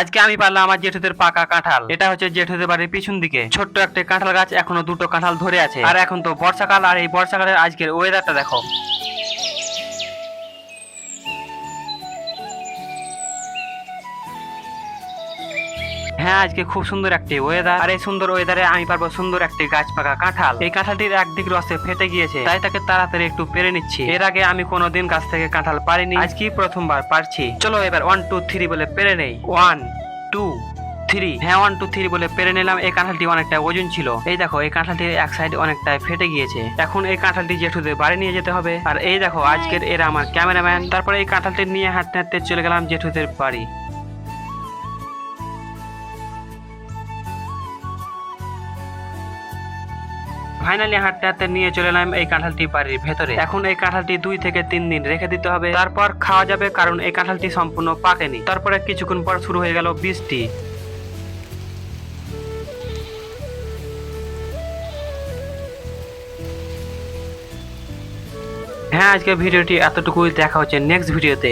আজকে আমি পারলাম আমার জেঠুদের পাকা কাঁঠাল। এটা হচ্ছে জেঠুদের বাড়ির পিছন দিকে ছোট্ট একটা কাঁঠাল গাছ, এখনো দুটো কাঁঠাল ধরে আছে। আর এখন তো বর্ষাকাল, আর এই বর্ষাকালের আজকের ওয়েদারটা দেখো। হ্যাঁ, আজকে খুব সুন্দর একটি ওয়েদার, আর এই সুন্দর ওয়েদারে আমি পারবো সুন্দর একটি গাছ পাকা কাঁঠাল। এই কাঁঠালটির একদিক রসে ফেটে গিয়েছে, তাই তাকে তাড়াতাড়ি একটু পেরে নিচ্ছি। এর আগে আমি কোনোদিন গাছ থেকে কাঁঠাল পারিনি, আজকে প্রথমবার পারছি। চলো এবার 1 2 3 বলে পেরে নেই। 1 2 3। হ্যাঁ, 1 2 3 বলে পেরে নিলাম। এই কাঁঠালটি অনেকটা ওজন ছিল। এই দেখো, এই কাঁঠালটির এক সাইড অনেকটা ফেটে গিয়েছে। এখন এই কাঁঠালটি জেঠুদের বাড়ি নিয়ে যেতে হবে। আর এই দেখো, আজকের এরা আমার ক্যামেরাম্যান। তারপরে এই কাঁঠালটি নিয়ে হাঁটতে হাঁটতে চলে গেলাম জেঠুদের বাড়ি। ফাইনালি হাঁটতে হাঁটতে নিয়ে চলে এলাম এই কাঁঠালটি বাড়ির ভেতরে। এখন এই কাঁঠালটি 2 থেকে 3 দিন রেখে দিতে হবে, তারপর খাওয়া যাবে, কারণ এই কাঁঠালটি সম্পূর্ণ পাকেনি। তারপরে কিছুক্ষণ পর শুরু হয়ে গেল বৃষ্টি। হ্যাঁ, আজকে ভিডিওটি এতটুকুই। দেখা হচ্ছে নেক্সট ভিডিওতে।